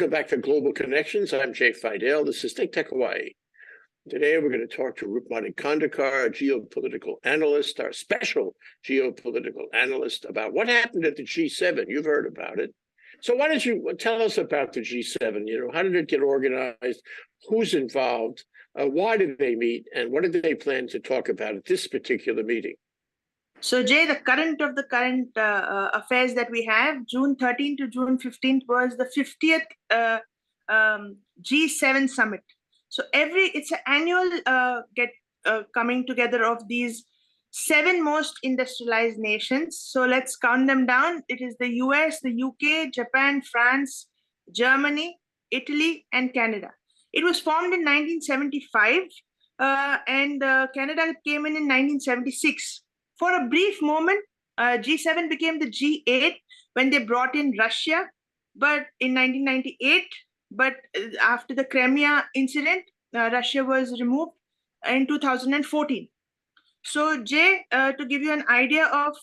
Welcome back to Global Connections. I'm Jay Fidell. This is ThinkTech Hawaii. Today, we're going to talk to Rupmati Kandekar, a geopolitical analyst, our special geopolitical analyst, about what happened at the G7. You've heard about it. So why don't you tell us about the G7? How did it get organized? Who's involved? Why did they meet? And what did they plan to talk about at this particular meeting? So, Jay, the current affairs that we have, June 13th to June 15th was the 50th G7 summit. So it's an annual coming together of these 7 most industrialized nations. So let's count them down. It is the US, the UK, Japan, France, Germany, Italy, and Canada. It was formed in 1975, and Canada came in 1976. For a brief moment, G7 became the G8 when they brought in Russia, but in 1998. But after the Crimea incident, Russia was removed in 2014. So, Jay, to give you an idea of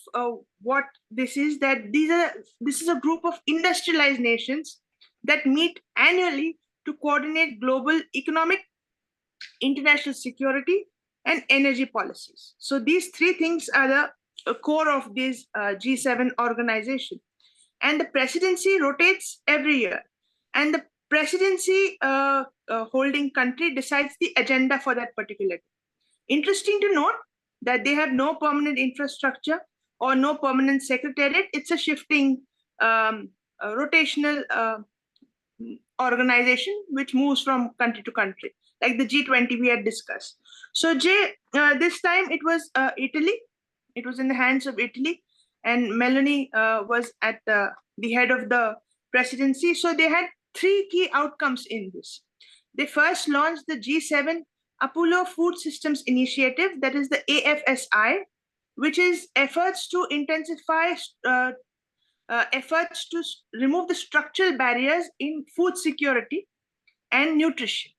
what this is, this is a group of industrialized nations that meet annually to coordinate global economic, international security, and energy policies. So these 3 things are the core of this G7 organization. And the presidency rotates every year. And the presidency holding country decides the agenda for that particular day. Interesting to note that they have no permanent infrastructure or no permanent secretariat. It's a shifting rotational organization which moves from country to country, like the G20 we had discussed. So, Jay, this time it was Italy. It was in the hands of Italy, and Meloni was at the head of the presidency. So they had 3 key outcomes in this. They first launched the G7 Apollo Food Systems Initiative, that is the AFSI, which is efforts to intensify efforts to remove the structural barriers in food security and nutrition.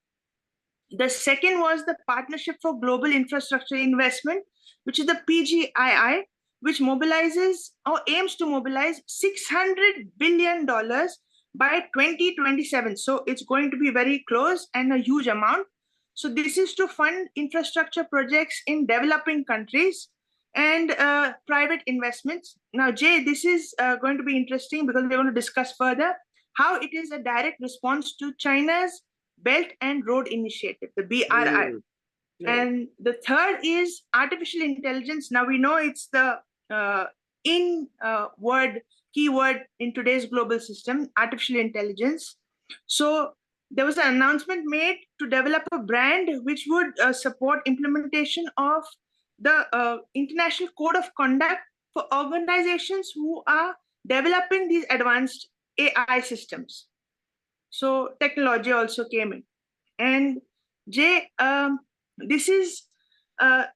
The second was the Partnership for Global Infrastructure Investment, which is the PGII, which mobilizes or aims to mobilize $600 billion by 2027. So it's going to be very close and a huge amount. So this is to fund infrastructure projects in developing countries and private investments. Now, Jay, this is going to be interesting because we're going to discuss further how it is a direct response to China's Belt and Road Initiative, the BRI. Yeah. And the third is artificial intelligence. Now we know it's the keyword in today's global system, artificial intelligence. So there was an announcement made to develop a brand which would support implementation of the International Code of Conduct for organizations who are developing these advanced AI systems. So technology also came in. And Jay, this is,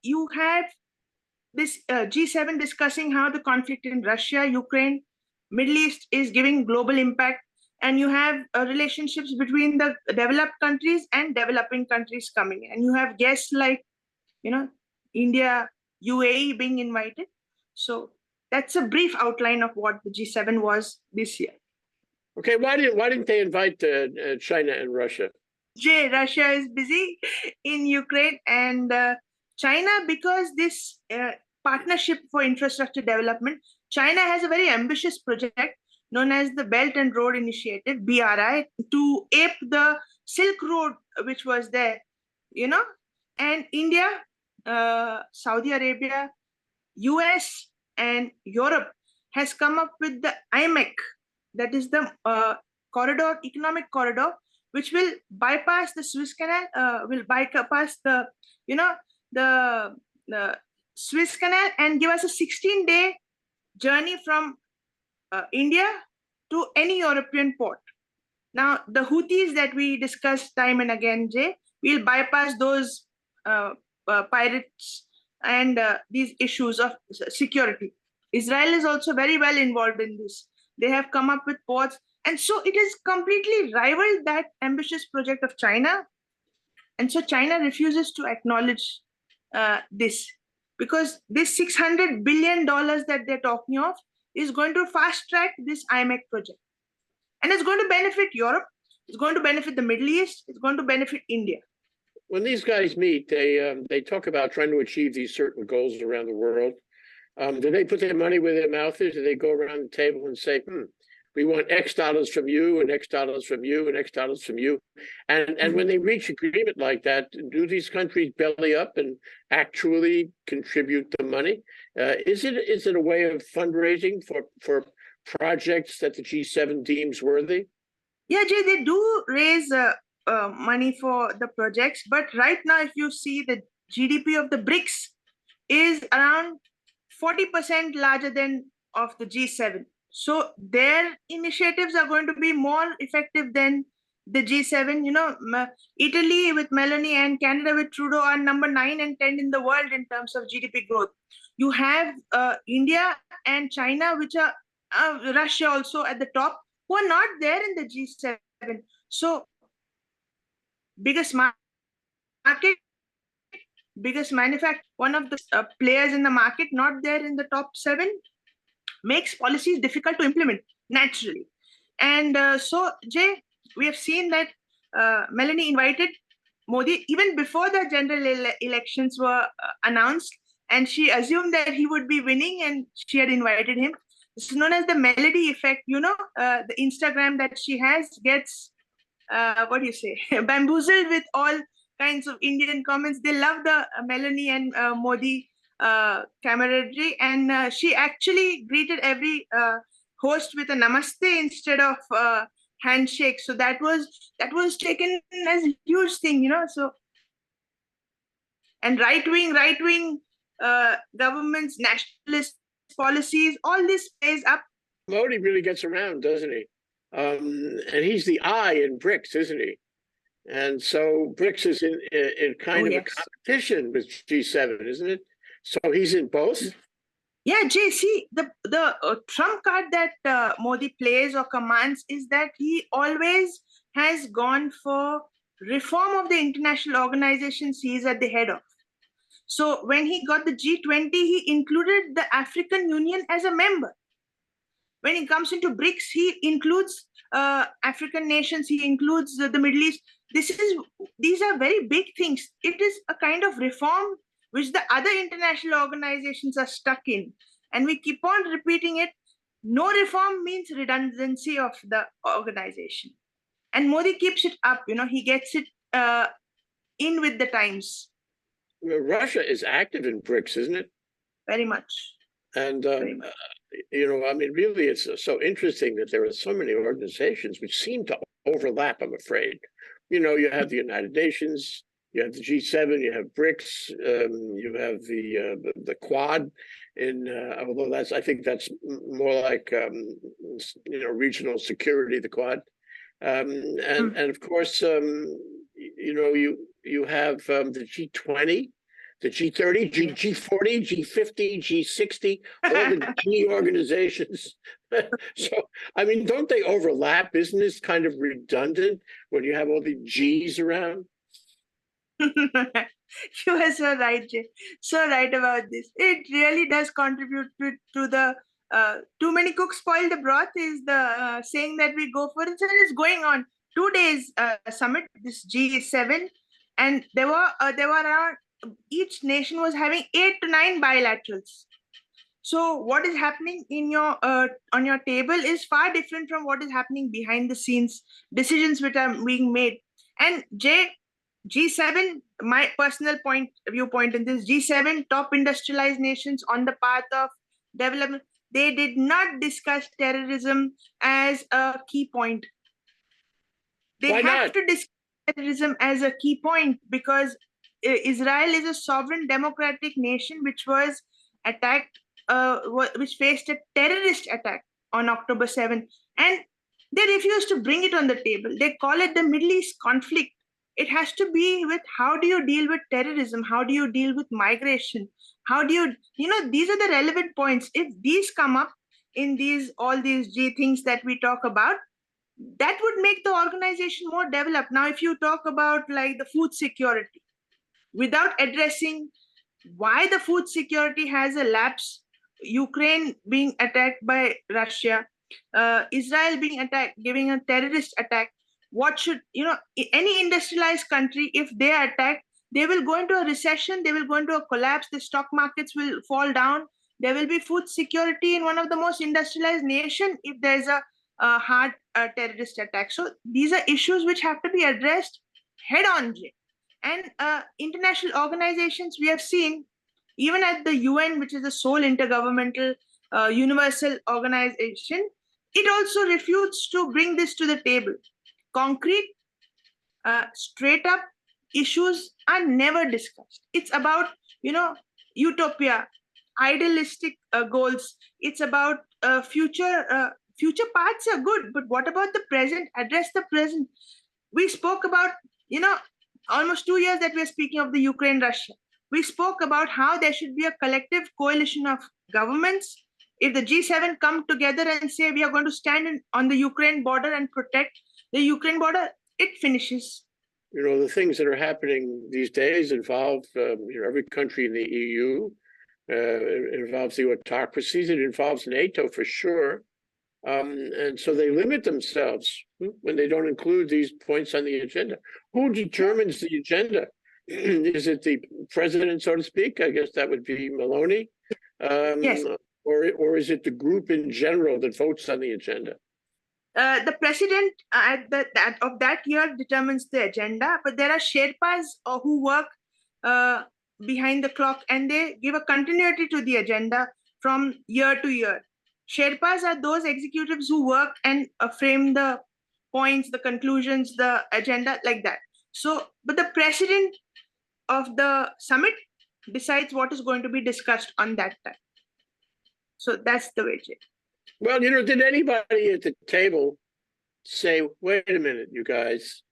you have this G7 discussing how the conflict in Russia, Ukraine, Middle East is giving global impact. And you have relationships between the developed countries and developing countries coming in. And you have guests like, India, UAE being invited. So that's a brief outline of what the G7 was this year. Okay, why didn't they invite China and Russia? Jay, Russia is busy in Ukraine, and China, because this partnership for infrastructure development, China has a very ambitious project known as the Belt and Road Initiative, BRI, to ape the Silk Road, which was there, and India, Saudi Arabia, US, and Europe has come up with the IMEC, that is the economic corridor, which will bypass the Suez Canal, will bypass the Suez Canal and give us a 16-day journey from India to any European port. Now, the Houthis that we discussed time and again, Jay, will bypass those pirates and these issues of security. Israel is also very well involved in this. They have come up with ports. And so it has completely rivaled that ambitious project of China. And so China refuses to acknowledge this, because this $600 billion that they're talking of is going to fast track this IMEC project. And it's going to benefit Europe, It's going to benefit the Middle East. It's going to benefit India. When these guys meet, they talk about trying to achieve these certain goals around the world. Do they put their money where their mouth is? Do they go around the table and say, we want X dollars from you and X dollars from you and X dollars from you? And when they reach agreement like that, do these countries belly up and actually contribute the money? Is it a way of fundraising for projects that the G7 deems worthy? Yeah, Jay, they do raise money for the projects, but right now, if you see the GDP of the BRICS is around 40% larger than of the G7. So their initiatives are going to be more effective than the G7. You know, Italy with Meloni and Canada with Trudeau are number 9 and 10 in the world in terms of GDP growth. You have India and China, which are Russia also at the top, who are not there in the G7. So biggest market, biggest manufacturer, one of the players in the market, not there in the top 7, makes policies difficult to implement naturally. And so, Jay, we have seen that Meloni invited Modi even before the general elections were announced, and she assumed that he would be winning, and she had invited him. This is known as the Melody effect. You know, the Instagram that she has gets, what do you say, bamboozled with all kinds of Indian comments. They love the Meloni and Modi camaraderie, and she actually greeted every host with a namaste instead of handshake. So that was taken as a huge thing, you know. So, and right wing governments, nationalist policies, all this plays up. Modi really gets around, doesn't he? And he's the eye in BRICS, isn't he? And so BRICS is in kind of a competition with G7, isn't it? So he's in both? Yeah, Jay, see, the trump card that Modi plays or commands is that he always has gone for reform of the international organizations he is at the head of. So when he got the G20, he included the African Union as a member. When it comes into BRICS, he includes African nations, he includes the Middle East. These are very big things. It is a kind of reform which the other international organizations are stuck in. And we keep on repeating it. No reform means redundancy of the organization. And Modi keeps it up, you know, he gets it in with the times. Russia is active in BRICS, isn't it? Very much. And, you know, I mean, really, it's so interesting that there are so many organizations which seem to overlap, I'm afraid. You know, you have the United Nations, you have the G7, you have BRICS, you have the Quad, although I think that's more like, you know, regional security, the Quad. And of course, you know, you have the G20, the G30, G40, G50, G60, all the G organizations. So, I mean, don't they overlap? Isn't this kind of redundant when you have all the G's around? You are so right, Jay. So right about this. It really does contribute to the too many cooks spoil the broth is the saying that we go for it. And it's going on 2 days summit, this G7, and there were around, each nation was having 8 to 9 bilaterals. So what is happening in your on your table is far different from what is happening behind the scenes, decisions which are being made. And G7, my personal viewpoint in this, G7 top industrialized nations on the path of development, they did not discuss terrorism as a key point. They have to discuss terrorism as a key point because Israel is a sovereign democratic nation which was attacked, which faced a terrorist attack on October 7th. And they refuse to bring it on the table. They call it the Middle East conflict. It has to be with how do you deal with terrorism? How do you deal with migration? How do you know, these are the relevant points. If these come up in all these G things that we talk about, that would make the organization more developed. Now, if you talk about like the food security, without addressing why the food security has a lapse, Ukraine being attacked by Russia, Israel being attacked, giving a terrorist attack, what should, any industrialized country, if they are attacked, they will go into a recession, they will go into a collapse, the stock markets will fall down, there will be food security in one of the most industrialized nation if there's a hard terrorist attack. So these are issues which have to be addressed head on, Jay. And international organizations, we have seen, even at the UN, which is the sole intergovernmental universal organization, it also refused to bring this to the table. Concrete, straight up issues are never discussed. It's about, utopia, idealistic goals. It's about future paths are good, but what about the present? Address the present. We spoke about, almost 2 years that we're speaking of the Ukraine-Russia. We spoke about how there should be a collective coalition of governments. If the G7 come together and say we are going to stand on the Ukraine border and protect the Ukraine border, it finishes. The things that are happening these days involve every country in the EU. It involves the autocracies. It involves NATO for sure. And so they limit themselves when they don't include these points on the agenda. Who determines the agenda? Is it the president, so to speak? I guess that would be Maloney. Yes. Or is it the group in general that votes on the agenda? The president of that year determines the agenda, but there are Sherpas who work behind the clock, and they give a continuity to the agenda from year to year. Sherpas are those executives who work and frame the points, the conclusions, the agenda, like that. So, but the president of the summit decides what is going to be discussed on that time. So that's the way, Jay. Well, did anybody at the table say, wait a minute, you guys,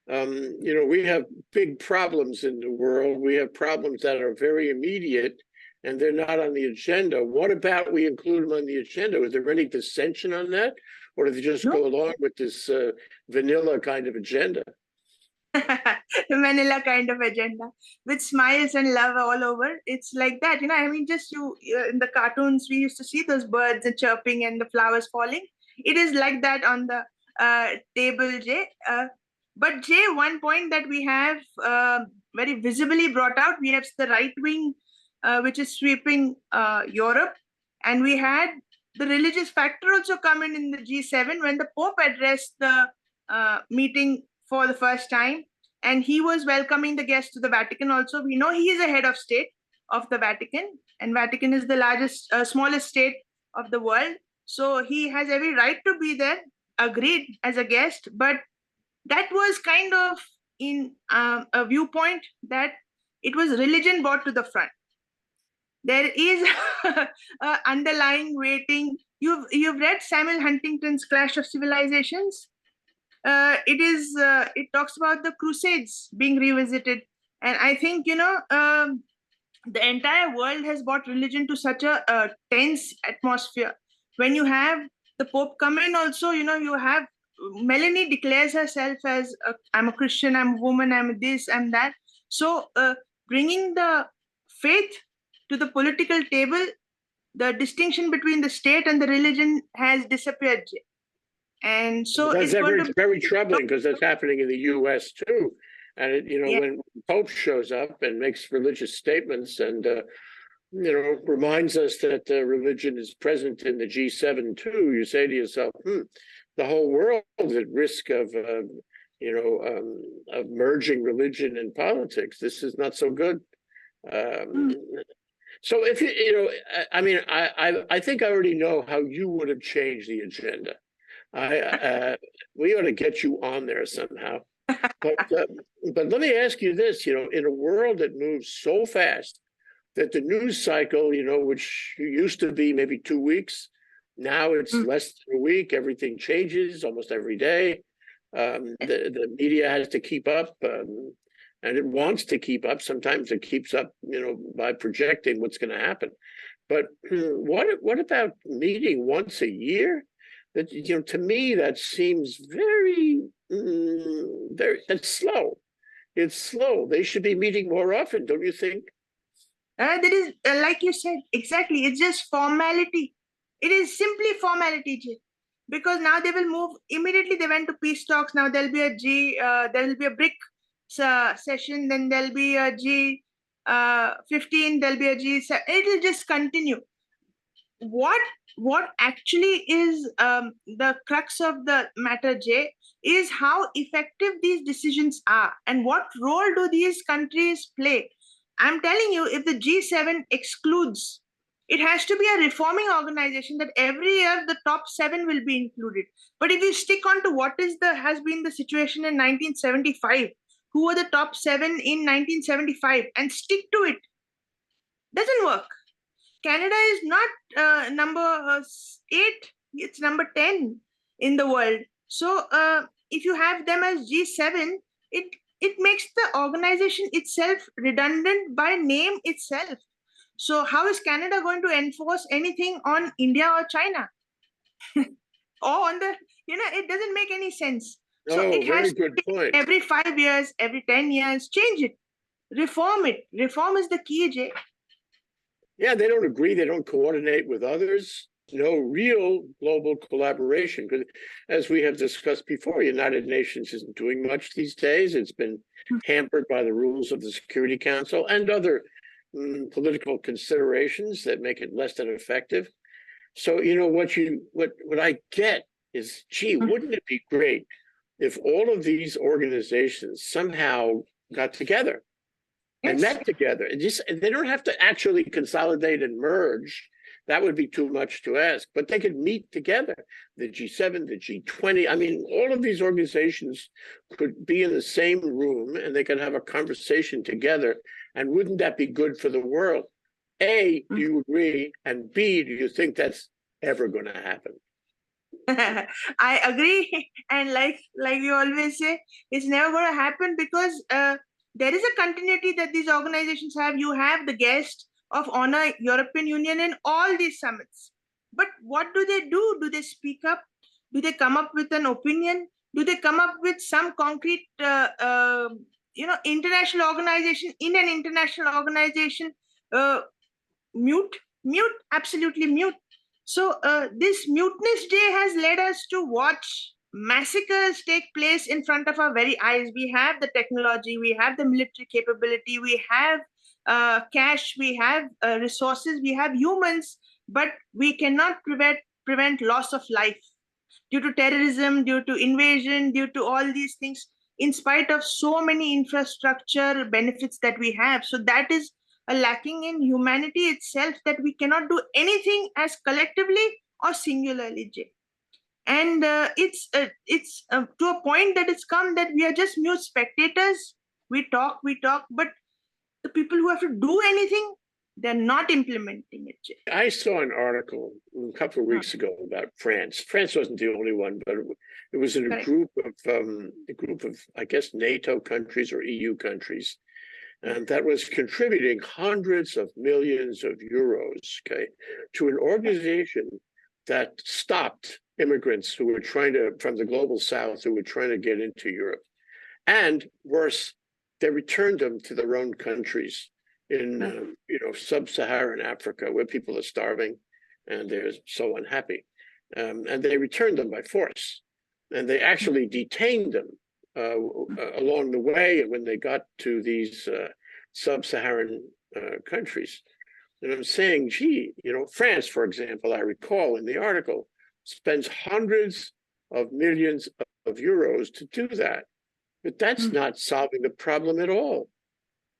we have big problems in the world. We have problems that are very immediate, and they're not on the agenda. What about we include them on the agenda? Was there any dissension on that? Or did they just go along with this vanilla kind of agenda? Vanilla kind of agenda with smiles and love all over. It's like that, just in the cartoons, we used to see those birds and chirping and the flowers falling. It is like that on the table, Jay. But Jay, one point that we have very visibly brought out, we have the right wing, which is sweeping Europe. And we had the religious factor also come in the G7 when the Pope addressed the meeting for the first time, and he was welcoming the guests to the Vatican also. We know he is a head of state of the Vatican, and Vatican is the smallest state of the world. So he has every right to be there, agreed, as a guest. But that was kind of in a viewpoint that it was religion brought to the front. There is underlying weighting. You've read Samuel Huntington's Clash of Civilizations? It talks about the Crusades being revisited, and I think the entire world has brought religion to such a tense atmosphere. When you have the Pope come in, also you have Melanie declares herself as I'm a Christian, I'm a woman, I'm this, I'm that. So bringing the faith to the political table, the distinction between the state and the religion has disappeared. And so that's very troubling, because that's happening in the U.S. too. And when the Pope shows up and makes religious statements and reminds us that religion is present in the G7 too, you say to yourself, the whole world is at risk of merging religion and politics. This is not so good. So if I think I already know how you would have changed the agenda. We ought to get you on there somehow. But let me ask you this: in a world that moves so fast that the news cycle, which used to be maybe 2 weeks, now it's less than a week. Everything changes almost every day. The media has to keep up, and it wants to keep up. Sometimes it keeps up, by projecting what's going to happen. But what about meeting once a year? That to me, that seems very that's slow. It's slow. They should be meeting more often, don't you think? That is, like you said, exactly. It's just formality. It is simply formality, Jay. because now they will move immediately. They went to peace talks. Now there'll be there will be a BRIC session. Then there'll be a G15. There'll be a G7. It'll just continue. What actually is the crux of the matter, Jay, is how effective these decisions are and what role do these countries play. I'm telling you, if the G7 excludes, it has to be a reforming organization that every year the top 7 will be included. But if you stick on to what has been the situation in 1975, who were the top 7 in 1975, and stick to it, doesn't work. Canada is not number 8, it's number 10 in the world. So if you have them as G7, it makes the organization itself redundant by name itself. So how is Canada going to enforce anything on India or China? Or on the, it doesn't make any sense. So Oh, it has very good point. every 5 years, every 10 years, change it, reform it. Reform is the key, Jay. Yeah, they don't agree. They don't coordinate with others. No real global collaboration. Because as we have discussed before, United Nations isn't doing much these days. It's been hampered by the rules of the Security Council and other political considerations that make it less than effective. So, what I get is, gee, wouldn't it be great if all of these organizations somehow got together and met together, and they don't have to actually consolidate and merge. That would be too much to ask, but they could meet together. The G7, the G20. I mean, all of these organizations could be in the same room and they could have a conversation together. And wouldn't that be good for the world? A, do you agree? And B, do you think that's ever going to happen? I agree. And like you always say, it's never going to happen because there is a continuity that these organizations have. You have the guest of honor, European Union, in all these summits. But what do? Do they speak up? Do they come up with an opinion? Do they come up with some concrete, international organization in an international organization? Mute, absolutely mute. So this muteness day has led us to watch massacres take place in front of our very eyes. We have the technology, we have the military capability, we have cash, we have resources, we have humans, but we cannot prevent loss of life due to terrorism, due to invasion, due to all these things, in spite of so many infrastructure benefits that we have. So that is a lacking in humanity itself, that we cannot do anything as collectively or singularly, Jay. And it's to a point that it's come that we are just mute spectators. We talk, but the people who have to do anything, they're not implementing it, Jay. I saw an article a couple of weeks ago about France. France wasn't the only one, but it was in a group of, I guess, NATO countries or EU countries. And that was contributing hundreds of millions of euros, to an organization that stopped immigrants who were from the global south, who were trying to get into Europe. And worse, they returned them to their own countries in, sub-Saharan Africa, where people are starving and they're so unhappy. And they returned them by force. And they actually detained them along the way when they got to these sub-Saharan countries. And I'm saying, gee, France, for example, I recall in the article, spends hundreds of millions of euros to do that. But that's not solving the problem at all.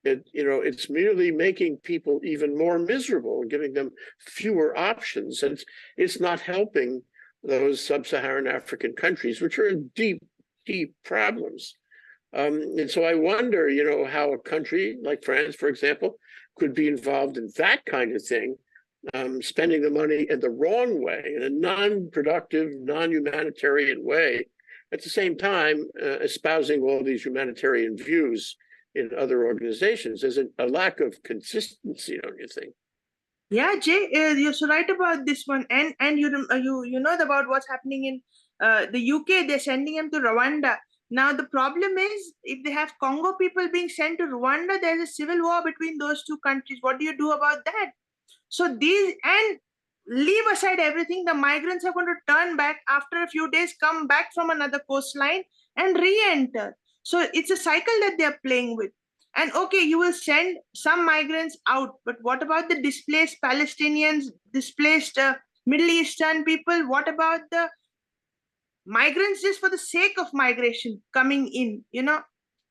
It's merely making people even more miserable and giving them fewer options. And it's not helping those sub-Saharan African countries, which are in deep, deep problems. And so I wonder, how a country like France, for example, could be involved in that kind of thing, spending the money in the wrong way, in a non-productive, non-humanitarian way, at the same time espousing all these humanitarian views in other organizations. There's a lack of consistency, don't you think? Yeah, Jay, you're so right about this one. And you know about what's happening in the UK. They're sending them to Rwanda. Now, the problem is, if they have Congo people being sent to Rwanda, there's a civil war between those two countries. What do you do about that? So leave aside everything. The migrants are going to turn back after a few days, come back from another coastline and re-enter. So it's a cycle that they're playing with. And okay, you will send some migrants out, but what about the displaced Palestinians, displaced Middle Eastern people? What about the migrants just for the sake of migration coming in?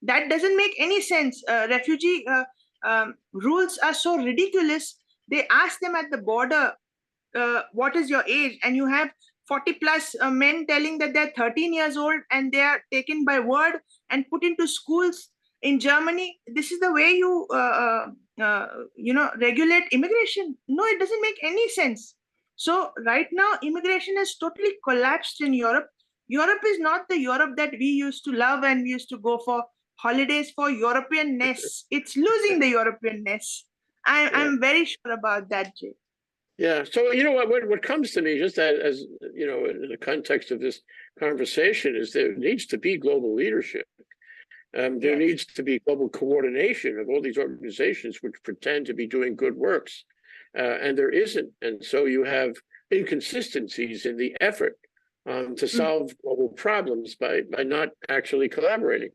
That doesn't make any sense. Refugee rules are so ridiculous. They ask them at the border, what is your age? And you have 40 plus men telling that they're 13 years old and they are taken by word and put into schools in Germany. This is the way you regulate immigration. No, it doesn't make any sense. So right now, immigration has totally collapsed in Europe. Europe is not the Europe that we used to love and we used to go for holidays for Europeanness. It's losing the Europeanness. I'm very sure about that, Jay. Yeah. So, what comes to me, just as in the context of this conversation, is there needs to be global leadership. There needs to be global coordination of all these organizations which pretend to be doing good works. And there isn't. And so you have inconsistencies in the effort to solve global problems by not actually collaborating.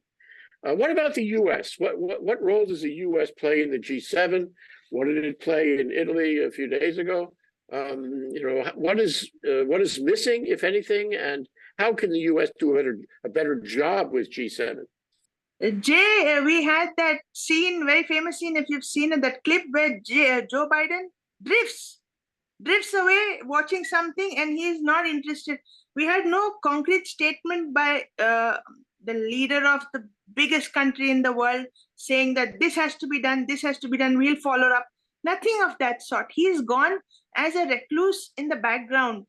What about the U.S.? What role does the U.S. play in the G7? What did it play in Italy a few days ago? What is missing, if anything, and how can the U.S. do a better job with G7? Jay, we had that scene, very famous scene, if you've seen it, that clip where Joe Biden drifts away watching something and he is not interested. We had no concrete statement by the leader of the biggest country in the world saying that this has to be done, we'll follow up. Nothing of that sort. He's gone as a recluse in the background.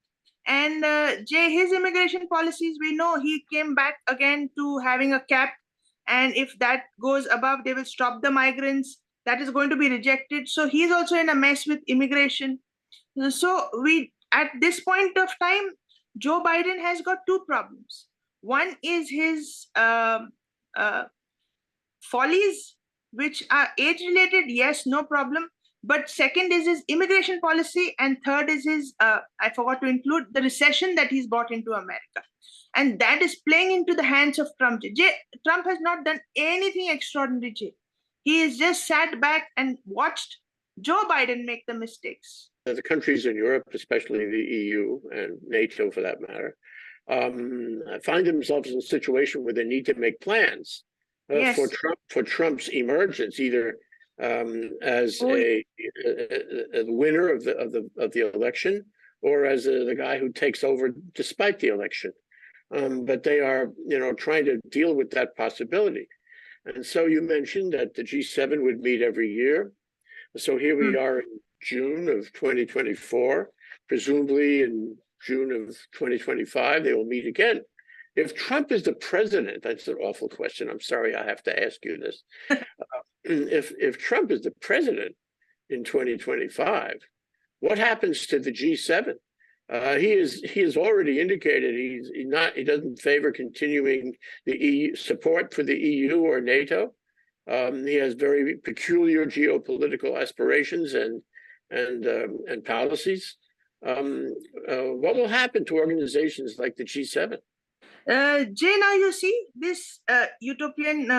And Jay, his immigration policies, we know he came back again to having a cap. And if that goes above, they will stop the migrants. That is going to be rejected. So he's also in a mess with immigration. So at this point of time, Joe Biden has got two problems. One is his follies, which are age-related, yes, no problem. But second is his immigration policy. And third is his, I forgot to include, the recession that he's brought into America. And that is playing into the hands of Trump. Trump has not done anything extraordinary, Jay. He has just sat back and watched Joe Biden make the mistakes. The countries in Europe, especially the EU and NATO for that matter, find themselves in a situation where they need to make plans for Trump's emergence, either as a winner of the election or as the guy who takes over despite the election. But they are, trying to deal with that possibility. And so you mentioned that the G7 would meet every year. So here we are in June of 2024. Presumably in June of 2025, they will meet again. If Trump is the president, that's an awful question. I'm sorry, I have to ask you this. If Trump is the president in 2025, what happens to the G7? He has already indicated he doesn't favor continuing the EU support for the EU or NATO. He has very peculiar geopolitical aspirations and policies. What will happen to organizations like the G7? Jay, now you see this utopian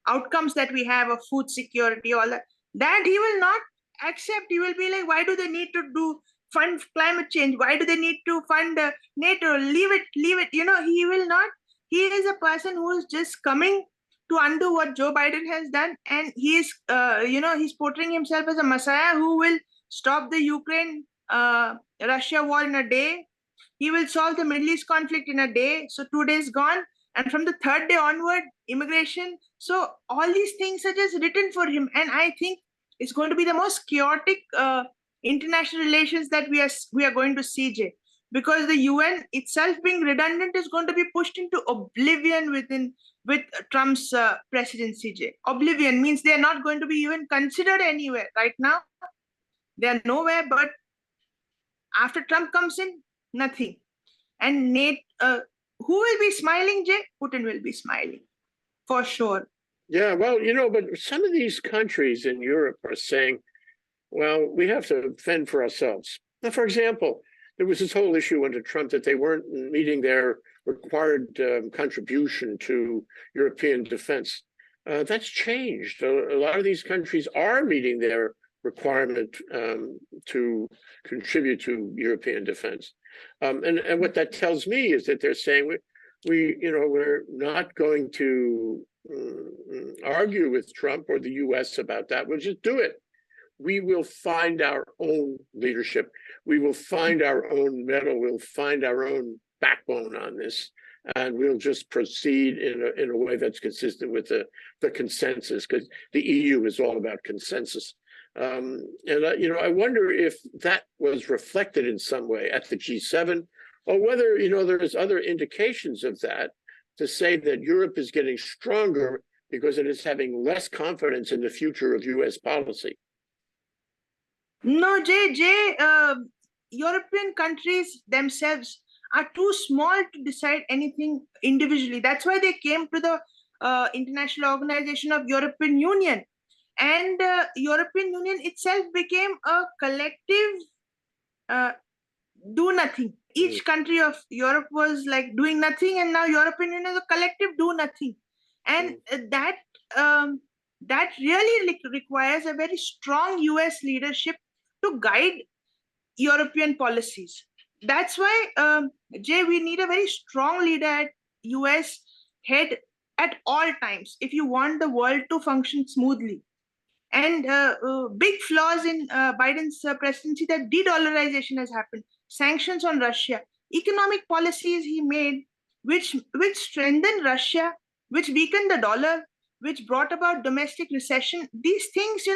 outcomes that we have of food security, all that he will not accept. He will be like, why do they need to fund climate change? Why do they need to fund NATO? Leave it. He will not. He is a person who is just coming to undo what Joe Biden has done. And he is, he's portraying himself as a messiah who will stop the Ukraine-Russia war in a day. He will solve the Middle East conflict in a day. So 2 days gone. And from the third day onward, immigration. So all these things are just written for him. And I think it's going to be the most chaotic international relations that we are going to see, Jay, because the UN itself being redundant is going to be pushed into oblivion with Trump's presidency, Jay. Oblivion means they are not going to be even considered anywhere right now. They are nowhere, but after Trump comes in, nothing. And who will be smiling, Jay? Putin will be smiling, for sure. Yeah, well, but some of these countries in Europe are saying, well, we have to fend for ourselves. Now, for example, there was this whole issue under Trump that they weren't meeting their required contribution to European defense. That's changed. A lot of these countries are meeting their requirement to contribute to European defense. And what that tells me is that they're saying we're not going to argue with Trump or the US about that. We'll just do it. We will find our own leadership. We will find our own mettle. We'll find our own backbone on this. And we'll just proceed in a way that's consistent with the consensus, because the EU is all about consensus. And I wonder if that was reflected in some way at the G7, or whether there's other indications of that to say that Europe is getting stronger because it is having less confidence in the future of US policy. No, European countries themselves are too small to decide anything individually. That's why they came to the International Organization of European Union. And European Union itself became a collective do nothing. Each country of Europe was like doing nothing, and now European Union is a collective do nothing. And that really requires a very strong US leadership to guide European policies. That's why, Jay, we need a very strong leader at US head at all times if you want the world to function smoothly. And big flaws in Biden's presidency, that de-dollarization has happened, sanctions on Russia, economic policies he made, which strengthened Russia, which weakened the dollar, which brought about domestic recession. These things,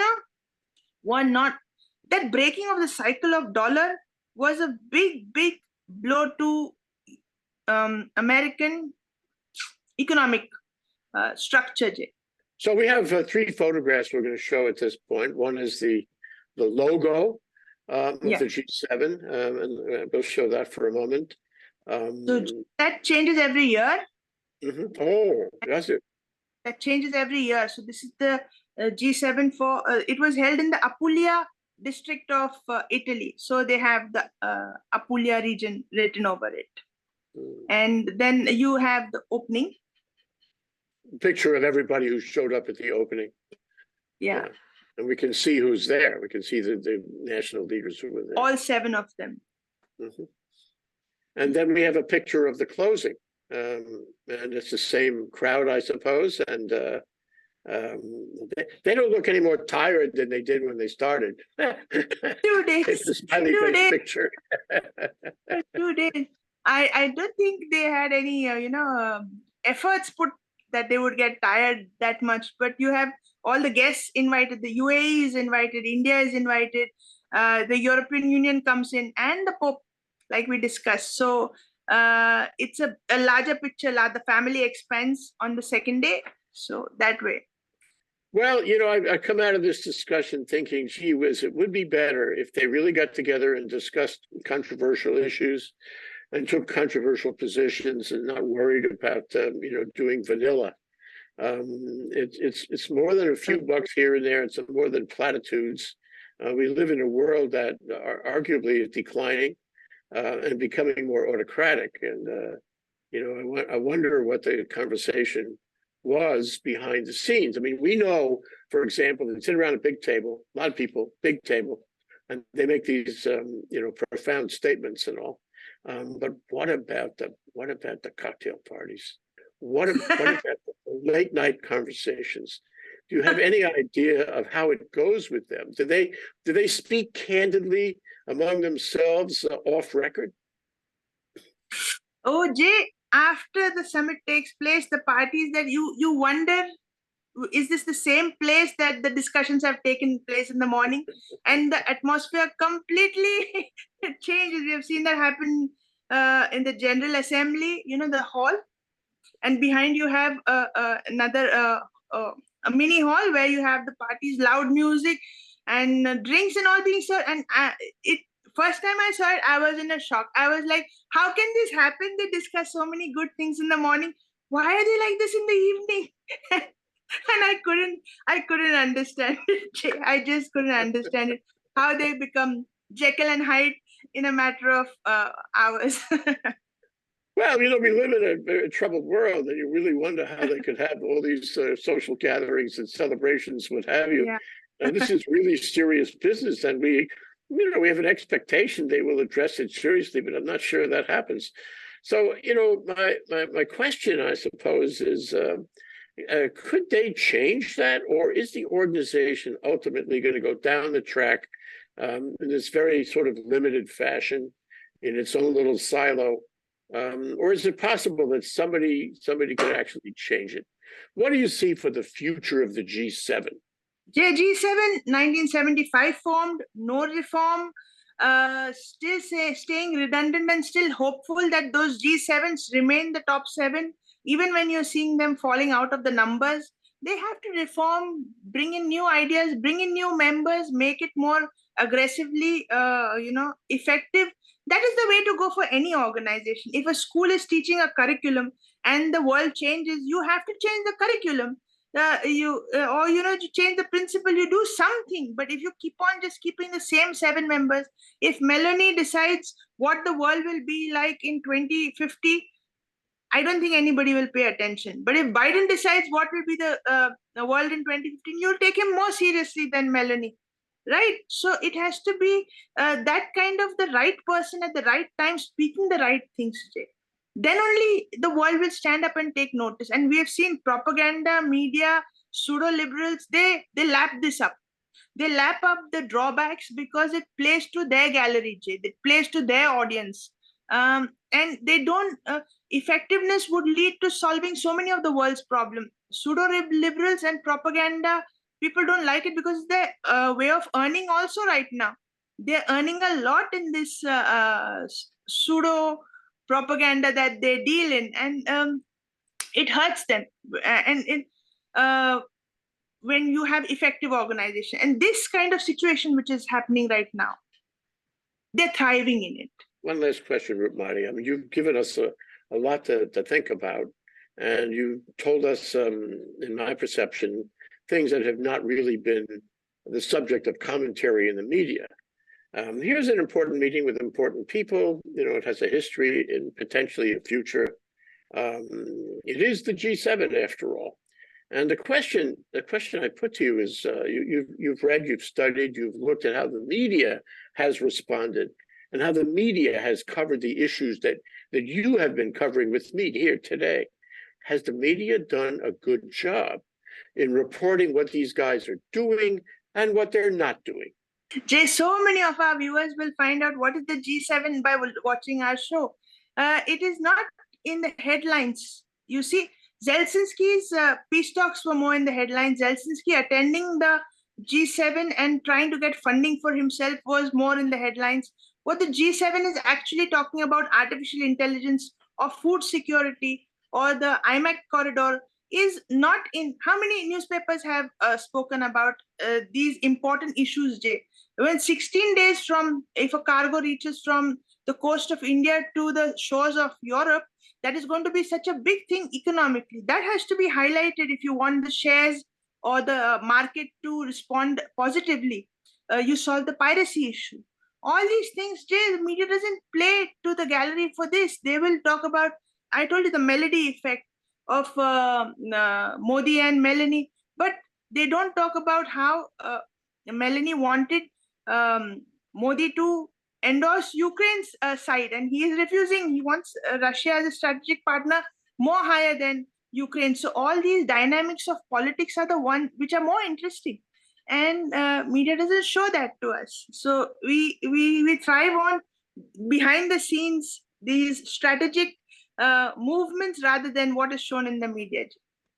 were not. That breaking of the cycle of dollar was a big blow to American economic structure, Jay. So we have three photographs we're going to show at this point. One is the logo of the G7, and we'll show that for a moment. So that changes every year. Oh, that's it. That changes every year. So this is the G7 for, it was held in the Apulia district of Italy. So they have the Apulia region written over it. And then you have the opening. Picture of everybody who showed up at the opening. Yeah. And we can see who's there. We can see the national leaders who were there. All 7 of them. And then we have a picture of the closing. And it's the same crowd, I suppose. And they don't look any more tired than they did when they started. 2 days. It's a smiley face picture. 2 days. I don't think they had any, efforts put that they would get tired that much. But you have all the guests invited. The UAE is invited. India is invited. The European Union comes in, and the Pope, like we discussed. So it's a larger picture. The family expands on the second day. So that way. Well, I come out of this discussion thinking, gee whiz, it would be better if they really got together and discussed controversial issues and took controversial positions and not worried about, doing vanilla. It's more than a few bucks here and there. It's more than platitudes. We live in a world that arguably is declining and becoming more autocratic. And, I wonder what the conversation was behind the scenes. I mean, we know, for example, they sit around a big table, a lot of people, big table, and they make these, profound statements and all. But what about the cocktail parties? What about the late night conversations? Do you have any idea of how it goes with them? Do they speak candidly among themselves off record? Oh, Jay, after the summit takes place, the parties that you wonder, is this the same place that the discussions have taken place in the morning? And the atmosphere completely changes. We have seen that happen in the General Assembly, the hall. And behind you have another a mini hall where you have the parties, loud music and drinks and all things. And first time I saw it, I was in a shock. I was like, how can this happen? They discuss so many good things in the morning. Why are they like this in the evening? And I couldn't understand it. I just couldn't understand it. How they become Jekyll and Hyde in a matter of hours. Well, we live in a troubled world, and you really wonder how they could have all these social gatherings and celebrations, what have you. Yeah. And this is really serious business, and we have an expectation they will address it seriously, but I'm not sure that happens. So, my question, I suppose, is could they change that, or is the organization ultimately going to go down the track in this very sort of limited fashion, in its own little silo? Or is it possible that somebody could actually change it? What do you see for the future of the G7? G7, 1975 formed, no reform, staying redundant and still hopeful that those G7s remain the top 7. Even when you're seeing them falling out of the numbers, they have to reform, bring in new ideas, bring in new members, make it more aggressively, effective. That is the way to go for any organization. If a school is teaching a curriculum and the world changes, you have to change the curriculum. You change the principle, you do something. But if you keep on just keeping the same 7 members, if Melanie decides what the world will be like in 2050, I don't think anybody will pay attention. But if Biden decides what will be the world in 2015, you'll take him more seriously than Melanie, right? So it has to be that kind of the right person at the right time speaking the right things, Jay. Then only the world will stand up and take notice. And we have seen propaganda, media, pseudo-liberals, they lap this up. They lap up the drawbacks because it plays to their gallery, Jay. It plays to their audience. And they don't, effectiveness would lead to solving so many of the world's problems. Pseudo-liberals and propaganda, people don't like it because it's their way of earning also right now. They're earning a lot in this pseudo propaganda that they deal in, and it hurts them. When you have effective organization, and this kind of situation which is happening right now, they're thriving in it. One last question, Rupmati. I mean, you've given us a lot to think about, and you told us, in my perception, things that have not really been the subject of commentary in the media. Here's an important meeting with important people. It has a history and potentially a future. It is the G7 after all. And the question I put to you is, you've read, you've studied, you've looked at how the media has responded and how the media has covered the issues that you have been covering with me here today. Has the media done a good job in reporting what these guys are doing and what they're not doing? Jay, so many of our viewers will find out what is the G7 by watching our show. It is not in the headlines. You see, Zelensky's peace talks were more in the headlines. Zelensky attending the G7 and trying to get funding for himself was more in the headlines. What the G7 is actually talking about, artificial intelligence or food security or the IMAC corridor, is not in. How many newspapers have spoken about these important issues, Jay? When 16 days from, if a cargo reaches from the coast of India to the shores of Europe, that is going to be such a big thing economically. That has to be highlighted if you want the shares or the market to respond positively. You solve the piracy issue. All these things, Jay, the media doesn't play to the gallery for this. They will talk about, I told you, the melody effect of Modi and Melanie, but they don't talk about how Melanie wanted Modi to endorse Ukraine's side, and he is refusing. He wants Russia as a strategic partner more higher than Ukraine. So all these dynamics of politics are the ones which are more interesting, and media doesn't show that to us. So we thrive on behind the scenes these strategic movements rather than what is shown in the media.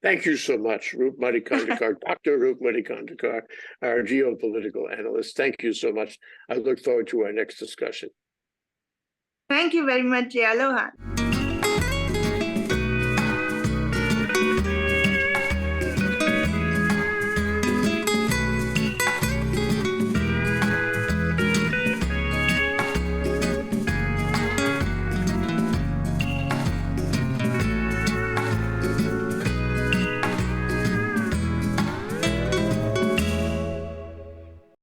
Thank you so much, Rupmati Kandekar, Dr. Rupmati Kandekar, our geopolitical analyst. Thank you so much. I look forward to our next discussion. Thank you very much, Jay. Aloha.